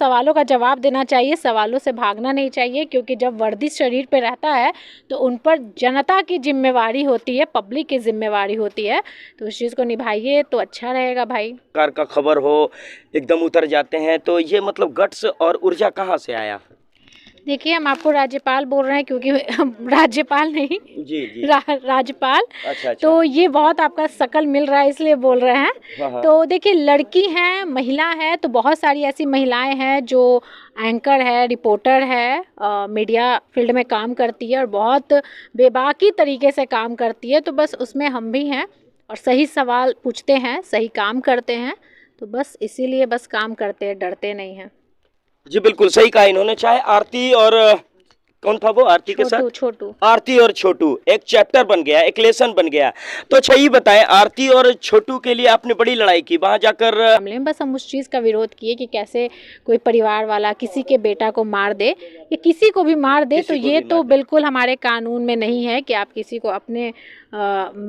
सवालों का जवाब देना चाहिए, सवालों से भागना नहीं चाहिए, क्योंकि जब वर्दी शरीर पे रहता है तो उन पर जनता की जिम्मेवारी होती है, पब्लिक की जिम्मेवारी होती है, तो उस चीज़ को निभाइए तो अच्छा रहेगा भाई। कार का खबर हो एकदम उतर जाते हैं, तो ये मतलब गट्स और ऊर्जा कहाँ से आया? देखिए, हम आपको राज्यपाल बोल रहे हैं क्योंकि राज्यपाल नहीं, जी जी। राजपाल। अच्छा अच्छा। तो ये बहुत आपका शकल मिल रहा है इसलिए बोल रहे हैं। हाँ हाँ। तो देखिए, लड़की हैं, महिला है, तो बहुत सारी ऐसी महिलाएं हैं जो एंकर है, रिपोर्टर है, मीडिया फील्ड में काम करती है और बहुत बेबाकी तरीके से काम करती है। तो बस उसमें हम भी हैं और सही सवाल पूछते हैं, सही काम करते हैं, तो बस इसीलिए बस काम करते हैं, डरते नहीं हैं। जी बिल्कुल सही कहा इन्होंने। चाहे आरती और कौन था वो, आरती के साथ छोटू आरती और छोटू एक चैप्टर बन गया, एक लेसन बन गया। तो अच्छा ये बताएं, आरती और छोटू के लिए आपने बड़ी लड़ाई की वहां जाकर। मामले में बस हम उस चीज़ का विरोध किए कि कैसे कोई परिवार वाला किसी के बेटा को मार दे या किसी को भी मार दे, तो ये तो बिल्कुल हमारे कानून में नहीं है कि आप किसी को अपने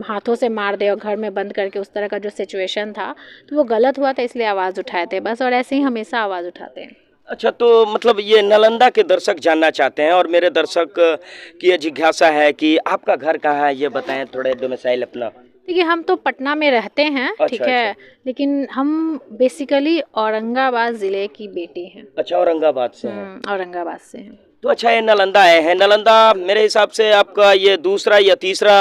हाथों से मार दे और घर में बंद करके। उस तरह का जो सिचुएशन था तो वो गलत हुआ था, इसलिए आवाज़ उठाए थे बस, और ऐसे ही हमेशा आवाज़ उठाते हैं। अच्छा, तो मतलब ये नालंदा के दर्शक जानना चाहते हैं और मेरे दर्शक की ये जिज्ञासा है कि आपका घर कहाँ है, ये बताएं थोड़े डोमिसाइल अपना। देखिए, हम तो पटना में रहते हैं, ठीक है, लेकिन हम बेसिकली औरंगाबाद ज़िले की बेटी हैं। अच्छा, औरंगाबाद से हैं। औरंगाबाद से हैं। तो अच्छा, ये नालंदा आए हैं। नालंदा मेरे हिसाब से आपका ये दूसरा या तीसरा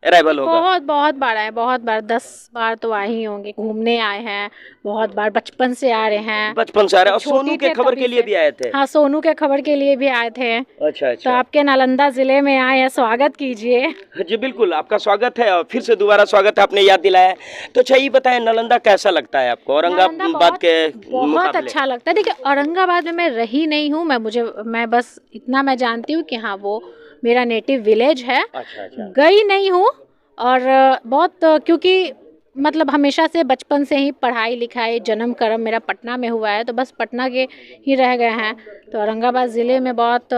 अराइवल होगा। बहुत बार आए, बहुत बार, 10 बार तो आए ही होंगे। घूमने आए हैं बहुत बार, बचपन से आ रहे हैं। बचपन से आ रहे हैं। और सोनू के खबर के लिए भी आए थे। हाँ, सोनू के खबर के लिए भी आए थे। अच्छा अच्छा। तो आपके नालंदा जिले में आए हैं, स्वागत कीजिए। जी बिल्कुल, आपका स्वागत है और फिर से दोबारा स्वागत है, आपने याद दिलाया। तो अच्छा ये बताएं, नालंदा कैसा लगता है आपको औरंगाबाद के बहुत अच्छा लगता है। देखिए, औरंगाबाद में मैं रही नहीं हूँ, मैं बस इतना मैं जानती हूँ कि हाँ वो मेरा नेटिव विलेज है। अच्छा अच्छा। गई नहीं हूँ और बहुत, क्योंकि मतलब हमेशा से बचपन से ही पढ़ाई लिखाई जन्म कर्म मेरा पटना में हुआ है, तो बस पटना के ही रह गए हैं। तो औरंगाबाद ज़िले में बहुत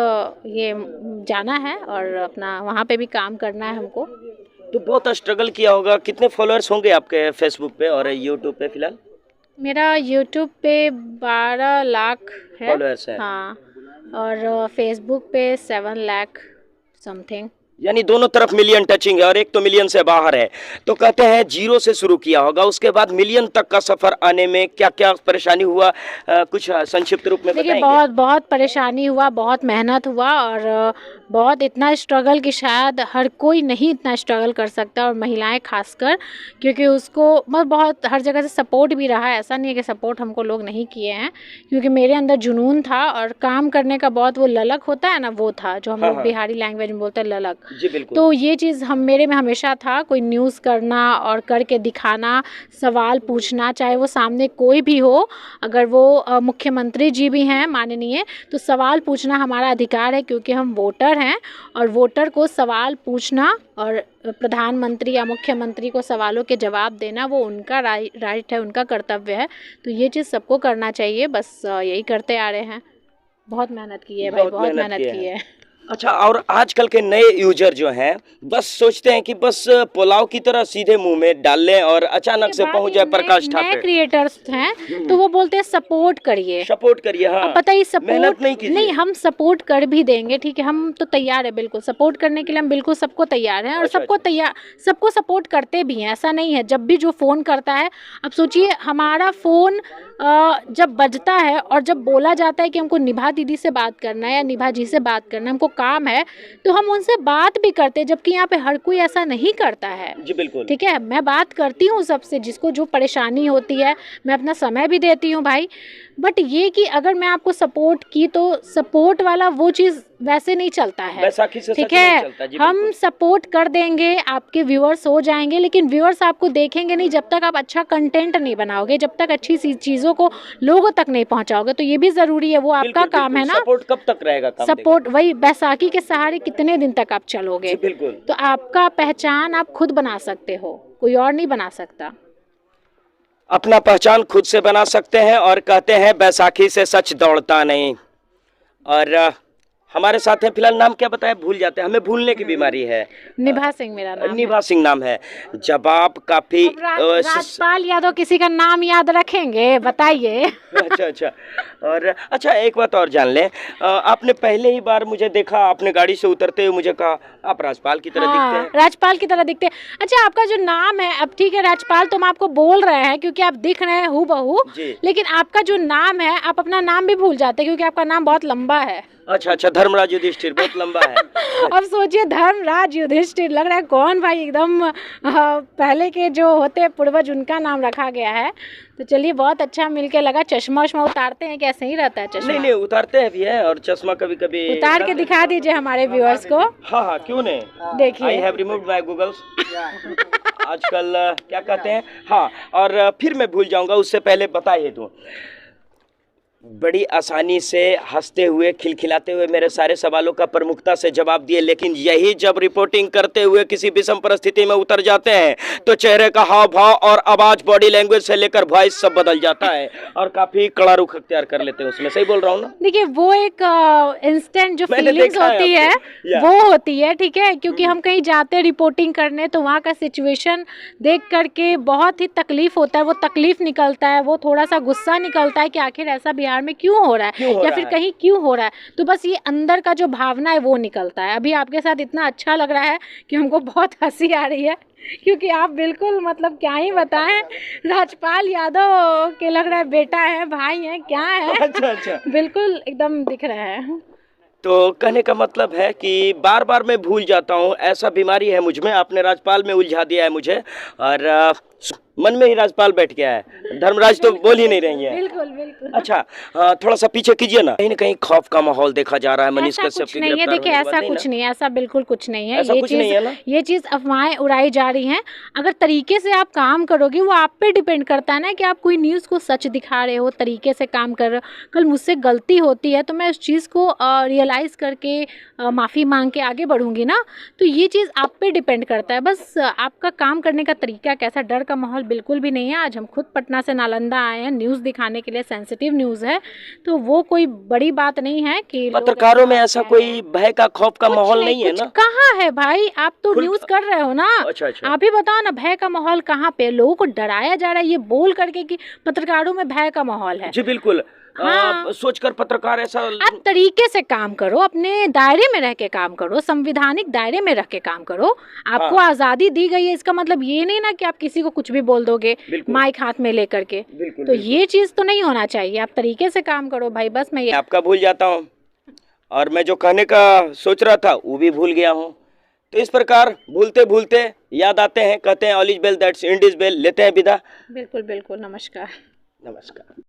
ये जाना है और अपना वहाँ पे भी काम करना है हमको। तो बहुत स्ट्रगल किया होगा। कितने फॉलोअर्स होंगे आपके फेसबुक पे और यूट्यूब पे फिलहाल? मेरा यूट्यूब पे 12 लाख है फॉलोअर्स है। हाँ, और फेसबुक पे 7 लाख समथिंग। यानी दोनों तरफ मिलियन टचिंग है और एक तो मिलियन से बाहर है। तो कहते हैं जीरो से शुरू किया होगा, उसके बाद मिलियन तक का सफर आने में क्या क्या परेशानी हुआ, कुछ संक्षिप्त रूप में बताएंगे? देखिए, बहुत परेशानी हुआ, बहुत मेहनत हुआ और बहुत इतना स्ट्रगल कि शायद हर कोई नहीं इतना स्ट्रगल कर सकता, और महिलाएं खासकर, क्योंकि उसको बहुत हर जगह से सपोर्ट भी रहा है। ऐसा नहीं है कि सपोर्ट हमको लोग नहीं किए हैं, क्योंकि मेरे अंदर जुनून था और काम करने का बहुत वो ललक होता है ना, वो था जो हम लोग बिहारी लैंग्वेज में बोलते हैं, ललक। जी बिल्कुल। तो ये चीज़ मेरे में हमेशा था, कोई न्यूज़ करना और करके दिखाना, सवाल पूछना, चाहे वो सामने कोई भी हो, अगर वो मुख्यमंत्री जी भी हैं माननीय, तो सवाल पूछना हमारा अधिकार है, क्योंकि हम वोटर हैं और वोटर को सवाल पूछना और प्रधानमंत्री या मुख्यमंत्री को सवालों के जवाब देना वो उनका राइट है, उनका कर्तव्य है। तो ये चीज़ सबको करना चाहिए, बस यही करते आ रहे हैं। बहुत मेहनत की है भाई, बहुत मेहनत की है। अच्छा, और आजकल के नए यूजर जो हैं बस सोचते हैं कि बस पुलाव की तरह सीधे मुंह में डाल लें और अचानक से पहुंच जाए प्रकाश ठाकुर। नए क्रिएटर्स हैं तो वो बोलते हैं सपोर्ट करिए, सपोर्ट करिए। हाँ, पता ही सपोर्ट नहीं, हम सपोर्ट कर भी देंगे, ठीक है, हम तो तैयार है बिल्कुल सपोर्ट करने के लिए, हम बिल्कुल सबको तैयार हैं और सबको सपोर्ट करते भी हैं। ऐसा नहीं है, जब भी जो फ़ोन करता है, अब सोचिए हमारा फ़ोन जब बजता है और जब बोला जाता है कि हमको निभा दीदी से बात करना है या निभा जी से बात करना है, हमको काम है, तो हम उनसे बात भी करते हैं, जबकि यहाँ पे हर कोई ऐसा नहीं करता है। जी बिल्कुल। ठीक है, मैं बात करती हूँ सबसे, जिसको जो परेशानी होती है, मैं अपना समय भी देती हूँ भाई। बट ये कि अगर मैं आपको सपोर्ट की तो सपोर्ट वाला वो चीज़ वैसे नहीं चलता है, ठीक है। हम सपोर्ट कर देंगे, आपके व्यूअर्स हो जाएंगे, लेकिन व्यूअर्स आपको देखेंगे नहीं जब तक आप अच्छा कंटेंट नहीं बनाओगे, जब तक अच्छी चीज़ों को लोगों तक नहीं पहुंचाओगे। तो ये भी ज़रूरी है, वो आपका काम है ना। सपोर्ट कब तक रहेगा? सपोर्ट वही बैसाखी के सहारे कितने दिन तक आप चलोगे? तो आपका पहचान आप खुद बना सकते हो, कोई और नहीं बना सकता। अपना पहचान खुद से बना सकते हैं और कहते हैं बैसाखी से सच दौड़ता नहीं। और हमारे साथ हैं फिलहाल, नाम क्या बताया, भूल जाते हैं, हमें भूलने की बीमारी है। निभा सिंह मेरा नाम है। निभा सिंह नाम है। जब आप काफी अब राजपाल यादव किसी का नाम याद रखेंगे, बताइए। अच्छा अच्छा। और अच्छा एक बात और जान लें, आपने पहले ही बार मुझे देखा, आपने गाड़ी से उतरते हुए मुझे कहा आप राजपाल की तरह दिखते हैं। राजपाल की तरह दिखते हैं। अच्छा, आपका जो नाम है, अब ठीक है राजपाल तो हम आपको बोल रहे हैं क्योंकि आप दिख रहे हैं हूबहू, जी। लेकिन आपका जो नाम है, आप अपना नाम भी भूल जाते हैं क्योंकि आपका नाम बहुत लंबा है। अच्छा अच्छा, धर्मराज युधिष्ठिर बहुत लंबा है। अब सोचिए, धर्मराज युधिष्ठिर, लग रहा है कौन भाई, एकदम पहले के जो होते पूर्वज उनका नाम रखा गया है। तो चलिए, बहुत अच्छा मिलके लगा। चश्मा वश्मा उतारते हैं, कैसे ही रहता है चश्मा? नहीं नहीं, उतारते हैं भी है, और चश्मा कभी कभी उतार के दिखा दीजिए हमारे व्यूअर्स को। हाँ हाँ, क्यों नहीं, देखिए। I have removed my goggles. आजकल क्या कहते हैं, हाँ, और फिर मैं भूल जाऊंगा, उससे पहले बताइए तो, बड़ी आसानी से हंसते हुए खिलखिलाते हुए मेरे सारे सवालों का प्रमुखता से जवाब दिए, लेकिन यही जब रिपोर्टिंग करते हुए किसी विषम परिस्थिति में उतर जाते हैं तो चेहरे का हाव भाव और आवाज, बॉडी लैंग्वेज से लेकर वॉइस सब बदल जाता है और काफी कड़ा रुख अख्तियार कर लेते हैं उसमें। सही बोल रहा हूँ ना? देखिए, वो एक इंस्टेंट जो मैंने फीलिंग्स देखा है होती है आपको। वो होती है, ठीक है, क्योंकि हम कहीं जाते हैं रिपोर्टिंग करने तो वहाँ का सिचुएशन देख करके बहुत ही तकलीफ होता है, वो तकलीफ निकलता है, वो थोड़ा सा गुस्सा निकलता है कि आखिर ऐसा बिहार में क्यों हो रहा है, या फिर कहीं क्यों हो रहा है। तो बस ये अंदर का जो भावना है वो निकलता है। अभी आपके साथ इतना अच्छा लग रहा है कि हमको बहुत हंसी आ रही है, क्योंकि आप बिल्कुल, मतलब क्या ही बताएं, राजपाल यादव के लग रहा है बेटा है, भाई है, क्या है। अच्छा अच्छा, बिल्कुल एकदम दिख रहा है। तो कहने का मतलब है कि बार बार मैं भूल जाता हूँ, ऐसा बीमारी है मुझ में। आपने राजपाल में उलझा दिया है मुझे, और मन में ही राजपाल बैठ गया है। धर्मराज तो बोल ही नहीं रही है। बिल्कुल बिल्कुल। अच्छा, थोड़ा सा पीछे कीजिए ना, कहीं ना कहीं खौफ का माहौल देखा जा रहा है मनीष ऐसा कश्यप कुछ की नहीं है, गिरफ्तार देखिए होने के बाद। ऐसा नहीं कुछ ना? नहीं है, ऐसा बिल्कुल कुछ नहीं है। ऐसा कुछ नहीं है ना? ये चीज़ अफवाहें उड़ाई जा रही हैं। अगर तरीके से आप काम करोगे, वो आप पे डिपेंड करता है ना कि आप कोई न्यूज़ को सच दिखा रहे हो, तरीके से काम कर रहे हो। कल मुझसे गलती होती है तो मैं उस चीज़ को रियलाइज़ करके माफ़ी मांग के आगे बढ़ूंगी ना। तो ये चीज़ आप पे डिपेंड करता है, बस आपका काम करने का तरीका कैसा। डर का माहौल बिल्कुल भी नहीं है। आज हम खुद पटना से नालंदा आए हैं न्यूज़ दिखाने के लिए, सेंसिटिव न्यूज़ है, तो वो कोई बड़ी बात नहीं है कि पत्रकारों में ऐसा कोई भय का, खौफ का माहौल नहीं है ना? कहाँ है भाई, आप तो न्यूज़ कर रहे हो ना। अच्छा अच्छा, आप ही बताओ ना, भय का माहौल कहाँ पे? लोगों को डराया जा रहा है ये बोल करके कि पत्रकारों में भय का माहौल है। जी बिल्कुल। हाँ। सोचकर पत्रकार ऐसा, आप तरीके से काम करो, अपने दायरे में रह के काम करो, संविधानिक दायरे में रह के काम करो। आपको आजादी दी गई है, इसका मतलब ये नहीं ना कि आप किसी को कुछ भी बोल दोगे माइक हाथ में लेकर के। तो ये चीज तो नहीं होना चाहिए। आप तरीके से काम करो भाई। बस मैं आपका भूल जाता हूँ, और मैं जो कहने का सोच रहा था वो भी भूल गया हूँ। तो इस प्रकार भूलते भूलते याद आते हैं, कहते हैं all is well that's end is well. लेते हैं विदा। बिल्कुल बिल्कुल। नमस्कार। नमस्कार।